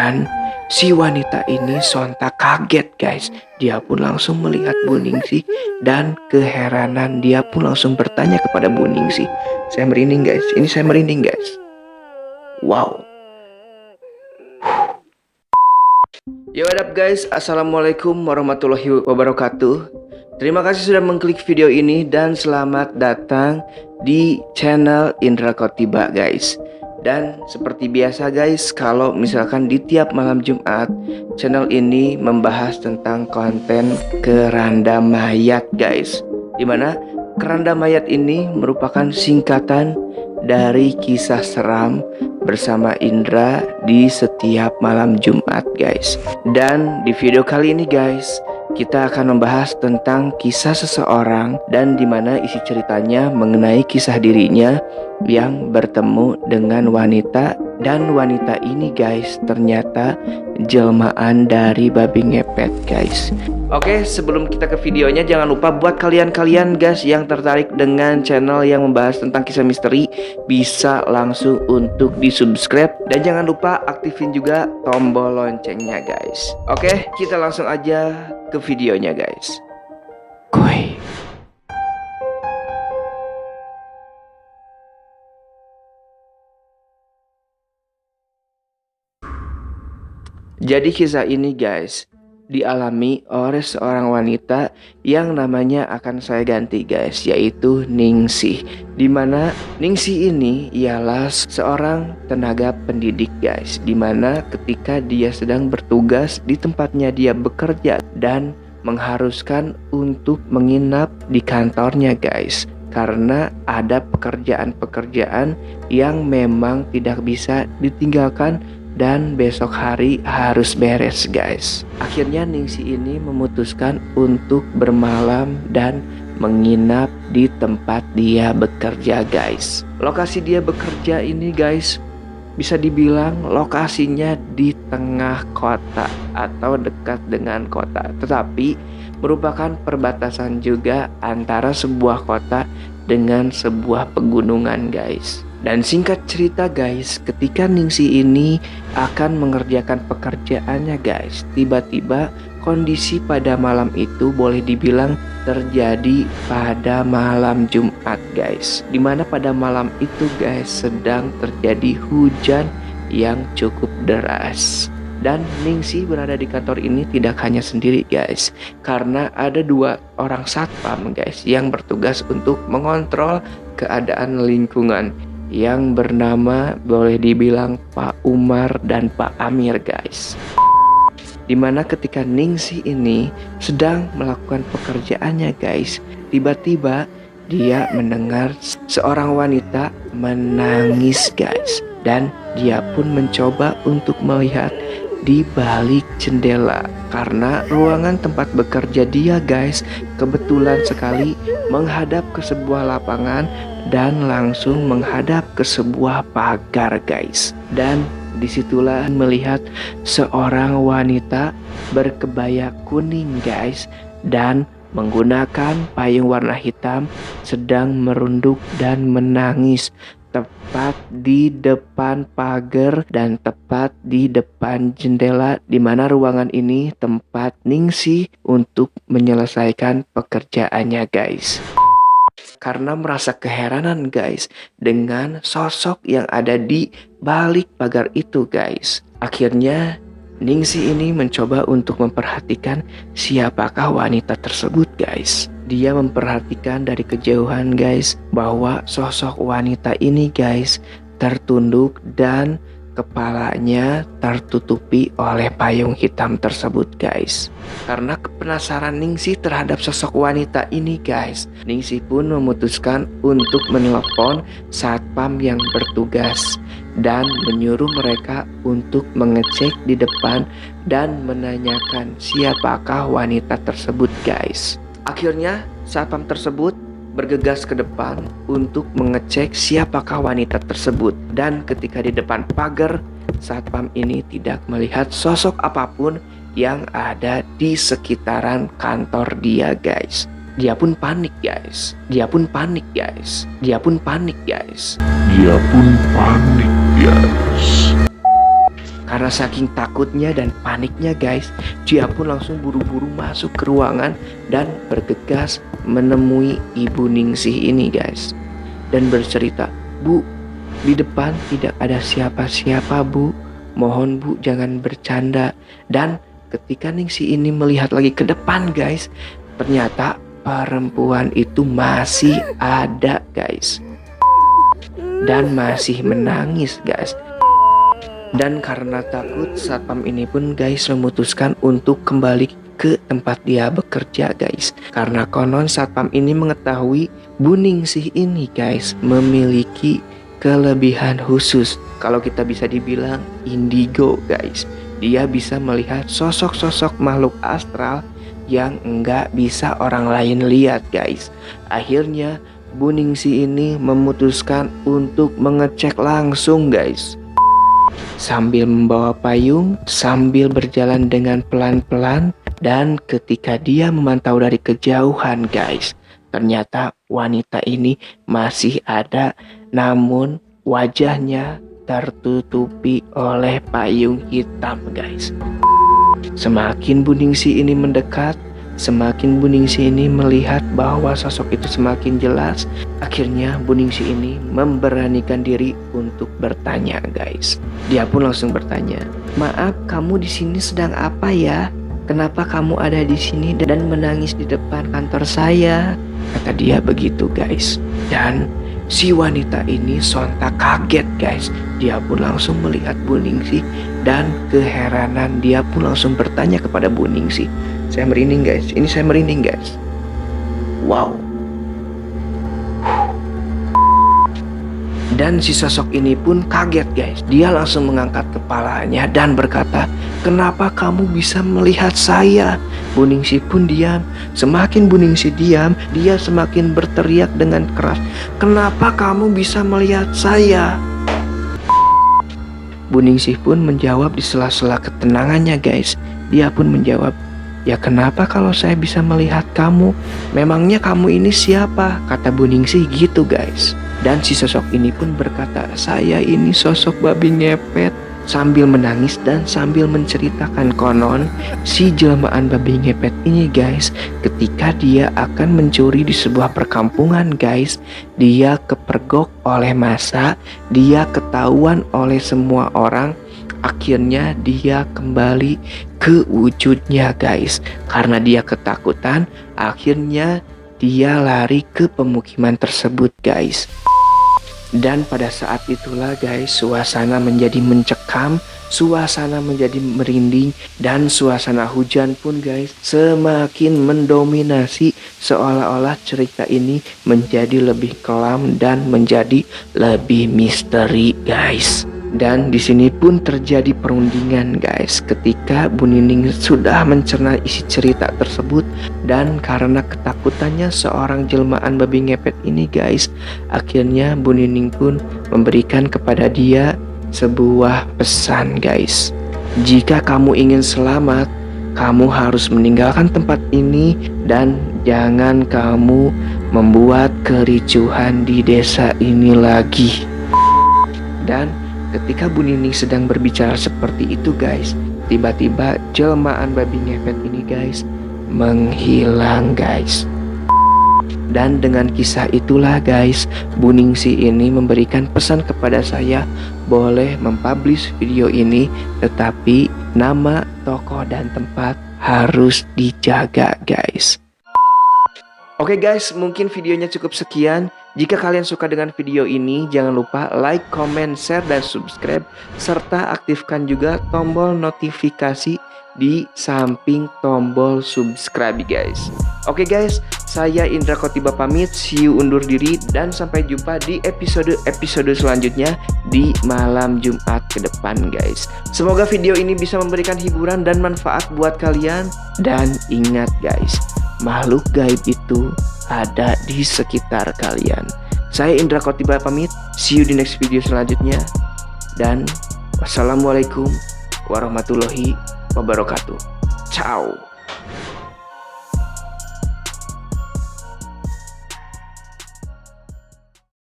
Dan si wanita ini sontak kaget guys. Dia pun langsung melihat Bu Ningsih dan keheranan dia pun langsung bertanya kepada Bu Ningsih. Saya merinding guys, ini saya merinding guys. Wow. Yo, what up guys, assalamualaikum warahmatullahi wabarakatuh. Terima kasih sudah mengklik video ini dan selamat datang di channel Indra Khotiba guys. Dan seperti biasa guys, kalau misalkan di tiap malam Jumat, channel ini membahas tentang konten keranda mayat guys. Dimana keranda mayat ini merupakan singkatan dari kisah seram bersama Indra di setiap malam Jumat guys. Dan di video kali ini guys, kita akan membahas tentang kisah seseorang dan dimana isi ceritanya mengenai kisah dirinya yang bertemu dengan wanita. Dan wanita ini guys ternyata jelmaan dari babi ngepet guys. Oke, sebelum kita ke videonya, jangan lupa buat kalian-kalian guys yang tertarik dengan channel yang membahas tentang kisah misteri, bisa langsung untuk di subscribe. Dan jangan lupa aktifin juga tombol loncengnya guys. Oke, kita langsung aja ke videonya guys. Kuy. Jadi kisah ini guys dialami oleh seorang wanita yang namanya akan saya ganti guys, yaitu Ningsih. Dimana Ningsih ini ialah seorang tenaga pendidik guys, dimana ketika dia sedang bertugas di tempatnya dia bekerja dan mengharuskan untuk menginap di kantornya guys, karena ada pekerjaan-pekerjaan yang memang tidak bisa ditinggalkan dan besok hari harus beres guys. Akhirnya Ningsih ini memutuskan untuk bermalam dan menginap di tempat dia bekerja guys. Lokasi dia bekerja ini guys bisa dibilang lokasinya di tengah kota atau dekat dengan kota, tetapi merupakan perbatasan juga antara sebuah kota dengan sebuah pegunungan guys. Dan singkat cerita guys, ketika Ningsih ini akan mengerjakan pekerjaannya guys, tiba-tiba kondisi pada malam itu boleh dibilang terjadi pada malam Jumat guys, dimana pada malam itu guys sedang terjadi hujan yang cukup deras. Dan Ningsih berada di kantor ini tidak hanya sendiri guys, karena ada 2 orang satpam guys yang bertugas untuk mengontrol keadaan lingkungan, yang bernama boleh dibilang Pak Umar dan Pak Amir guys. Dimana ketika Ningsih ini sedang melakukan pekerjaannya guys, tiba-tiba dia mendengar seorang wanita menangis guys. Dan dia pun mencoba untuk melihat di balik jendela, karena ruangan tempat bekerja dia guys kebetulan sekali menghadap ke sebuah lapangan dan langsung menghadap ke sebuah pagar guys. Dan disitulah melihat seorang wanita berkebaya kuning guys dan menggunakan payung warna hitam sedang merunduk dan menangis tepat di depan pagar dan tepat di depan jendela, di mana ruangan ini tempat Ningsih untuk menyelesaikan pekerjaannya guys. Karena merasa keheranan guys dengan sosok yang ada di balik pagar itu guys, akhirnya Ningsih ini mencoba untuk memperhatikan siapakah wanita tersebut guys. Dia memperhatikan dari kejauhan guys bahwa sosok wanita ini guys tertunduk dan kepalanya tertutupi oleh payung hitam tersebut guys. Karena penasaran Ningsih terhadap sosok wanita ini guys, Ningsih pun memutuskan untuk menelpon satpam yang bertugas dan menyuruh mereka untuk mengecek di depan dan menanyakan siapakah wanita tersebut guys. Akhirnya satpam tersebut bergegas ke depan untuk mengecek siapakah wanita tersebut. Dan ketika di depan pagar, satpam ini tidak melihat sosok apapun yang ada di sekitaran kantor dia guys. Dia pun panik guys. Dia pun panik guys. Dia pun panik guys. Dia pun panik guys. Karena saking takutnya dan paniknya guys, dia pun langsung buru-buru masuk ke ruangan dan bergegas menemui Ibu Ningsih ini guys. Dan bercerita, "Bu, di depan tidak ada siapa-siapa Bu. Mohon Bu jangan bercanda." Dan ketika Ningsih ini melihat lagi ke depan guys, ternyata perempuan itu masih ada guys. Dan masih menangis guys. Dan karena takut, satpam ini pun guys memutuskan untuk kembali ke tempat dia bekerja guys. Karena konon satpam ini mengetahui Bu Ningsih ini guys memiliki kelebihan khusus. Kalau kita bisa dibilang indigo guys. Dia bisa melihat sosok-sosok makhluk astral yang enggak bisa orang lain lihat guys. Akhirnya Bu Ningsih ini memutuskan untuk mengecek langsung guys. Sambil membawa payung, sambil berjalan dengan pelan-pelan, dan ketika dia memantau dari kejauhan guys, ternyata wanita ini masih ada, namun wajahnya tertutupi oleh payung hitam guys. Semakin Bu Ningsih ini mendekat, semakin Bu Ningsih ini melihat bahwa sosok itu semakin jelas. Akhirnya Bu Ningsih ini memberanikan diri untuk bertanya guys. Dia pun langsung bertanya, "Maaf, kamu di sini sedang apa ya? Kenapa kamu ada di sini dan menangis di depan kantor saya?" Kata dia begitu guys. Dan si wanita ini sontak kaget guys. Dia pun langsung melihat Bu Ningsih dan keheranan dia pun langsung bertanya kepada Bu Ningsih. Saya merinding guys, ini saya merinding guys. Wow. Dan si sosok ini pun kaget guys. Dia langsung mengangkat kepalanya dan berkata, "Kenapa kamu bisa melihat saya?" Bu Ningsih pun diam. Semakin Bu Ningsih diam, dia semakin berteriak dengan keras, "Kenapa kamu bisa melihat saya?" Bu Ningsih pun menjawab di sela-sela ketenangannya guys. Dia pun menjawab, "Ya kenapa kalau saya bisa melihat kamu? Memangnya kamu ini siapa?" Kata Bu Ningsih gitu guys. Dan si sosok ini pun berkata, "Saya ini sosok babi ngepet." Sambil menangis dan sambil menceritakan konon si jelmaan babi ngepet ini guys, ketika dia akan mencuri di sebuah perkampungan guys, dia kepergok oleh massa, dia ketahuan oleh semua orang. Akhirnya dia kembali ke wujudnya guys. Karena dia ketakutan, akhirnya dia lari ke pemukiman tersebut guys. Dan pada saat itulah guys, suasana menjadi mencekam, suasana menjadi merinding, dan suasana hujan pun guys semakin mendominasi, seolah-olah cerita ini menjadi lebih kelam dan menjadi lebih misteri guys. Dan di sini pun terjadi perundingan guys ketika Bu Nining sudah mencerna isi cerita tersebut. Dan karena ketakutannya seorang jelmaan babi ngepet ini guys, akhirnya Bu Nining pun memberikan kepada dia sebuah pesan guys. "Jika kamu ingin selamat, kamu harus meninggalkan tempat ini dan jangan kamu membuat kericuhan di desa ini lagi." Dan ketika Bu Nining sedang berbicara seperti itu guys, tiba-tiba jelmaan babi ngepet ini guys menghilang guys. Dan dengan kisah itulah guys, Bu Ningsih ini memberikan pesan kepada saya, boleh mempublish video ini, tetapi nama, tokoh, dan tempat harus dijaga guys. Oke guys, mungkin videonya cukup sekian. Jika kalian suka dengan video ini, jangan lupa like, comment, share, dan subscribe. Serta aktifkan juga tombol notifikasi di samping tombol subscribe guys. Oke guys, saya Indra Khotiba pamit, see you undur diri, dan sampai jumpa di episode selanjutnya di malam Jumat ke depan guys. Semoga video ini bisa memberikan hiburan dan manfaat buat kalian. Dan ingat guys, makhluk gaib itu ada di sekitar kalian. Saya Indra Khotiba pamit, see you di next video selanjutnya. Dan wassalamualaikum warahmatullahi wabarakatuh. Ciao.